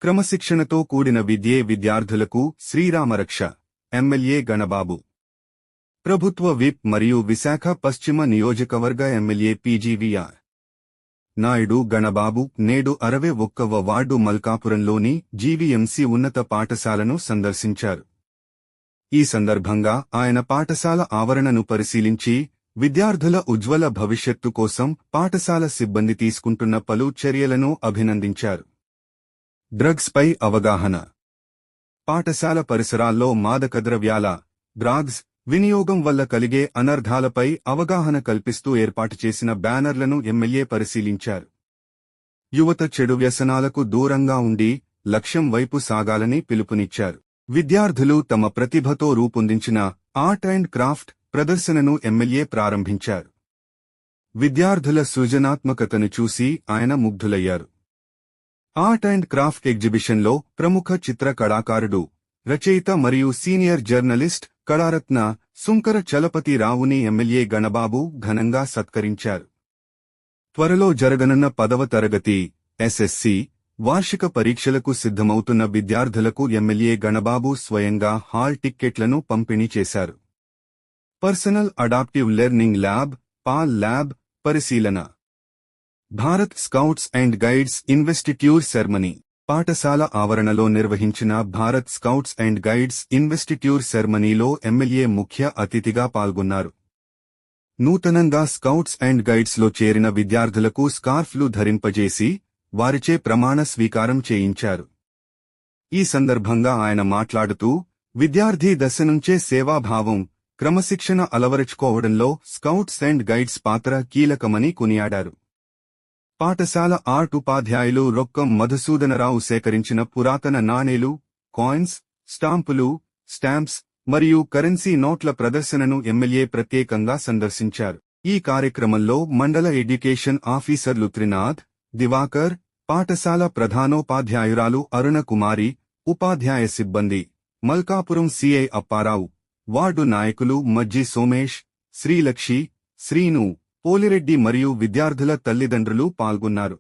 క్రమశిక్షణతో కూడిన విద్యే విద్యార్థులకు శ్రీరామరక్ష. ఎమ్మెల్యే గణబాబు. ప్రభుత్వ విప్ మరియు విశాఖ పశ్చిమ నియోజకవర్గ ఎమ్మెల్యే పీజీవీఆర్ నాయుడు గణబాబు నేడు 61వ వార్డు మల్కాపురంలోని జీవీఎంసీ ఉన్నత పాఠశాలను సందర్శించారు. ఈ సందర్భంగా ఆయన పాఠశాల ఆవరణను పరిశీలించి విద్యార్థుల ఉజ్వల భవిష్యత్తు కోసం పాఠశాల సిబ్బంది తీసుకుంటున్న పలు చర్యలను అభినందించారు. డ్రగ్స్ పై అవగాహన. పాఠశాల పరిసరాల్లో మాదకద్రవ్యాల, డ్రగ్స్ వినియోగం వల్ల కలిగే అనర్థాలపై అవగాహన కల్పిస్తూ ఏర్పాటు చేసిన బ్యానర్లను ఎమ్మెల్యే పరిశీలించారు. యువత చెడు వ్యసనాలకు దూరంగా ఉండి లక్ష్యం వైపు సాగాలని పిలుపునిచ్చారు. విద్యార్థులు తమ ప్రతిభతో రూపొందించిన ఆర్ట్ అండ్ క్రాఫ్ట్ ప్రదర్శనను ఎమ్మెల్యే ప్రారంభించారు. విద్యార్థుల సృజనాత్మకతను చూసి ఆయన ముగ్ధులయ్యారు. ఆర్ట్ అండ్ క్రాఫ్ట్ ఎగ్జిబిషన్లో ప్రముఖ చిత్ర కళాకారుడు, రచయిత మరియు సీనియర్ జర్నలిస్ట్ కళారత్న సుంకర చలపతి రావుని ఎమ్మెల్యే గణబాబు ఘనంగా సత్కరించారు. త్వరలో జరగనున్న 10వ తరగతి ఎస్ఎస్సి వార్షిక పరీక్షలకు సిద్ధమవుతున్న విద్యార్థులకు ఎమ్మెల్యే గణబాబు స్వయంగా హాల్ టిక్కెట్లను పంపిణీ చేశారు. Personal adaptive learning lab PAL lab పరిశీలన. Bharat scouts and guides investiture ceremony. పాఠశాల ఆవరణలో నిర్వహించిన Bharat scouts and guides investiture సెర్మనీలో ఎమ్మెల్యే ముఖ్య అతిథిగా పాల్గొన్నారు. నూతనంగా స్కౌట్స్ అండ్ గైడ్స్లో చేరిన విద్యార్థులకు స్కార్ఫ్లు ధరింపజేసి వారిచే ప్రమాణ స్వీకారం చేయించారు. ఈ సందర్భంగా ఆయన మాట్లాడుతూ విద్యార్థి దశ నుంచే సేవాభావం, క్రమశిక్షణ అలవరుచుకోవడంలో స్కౌట్స్ అండ్ గైడ్స్ పాత్ర కీలకమని కొనియాడారు. పాఠశాల ఆర్ట్ ఉపాధ్యాయులు రొక్కం మధుసూదనరావు సేకరించిన పురాతన నాణేలు, కాయిన్స్, స్టాంపులు, స్టాంప్స్ మరియు కరెన్సీ నోట్ల ప్రదర్శనను ఎమ్మెల్యే ప్రత్యేకంగా సందర్శించారు. ఈ కార్యక్రమంలో మండల ఎడ్యుకేషన్ ఆఫీసర్లు త్రినాథ్, దివాకర్, పాఠశాల ప్రధానోపాధ్యాయురాలు అరుణ కుమారి, ఉపాధ్యాయ సిబ్బంది, మల్కాపురం సీఐ అప్పారావు, వార్డు నాయకులు మజ్జి సోమేష్, శ్రీలక్షి, శ్రీను, పోలిరెడ్డి మరియు విద్యార్థుల తల్లిదండ్రులు పాల్గొన్నారు.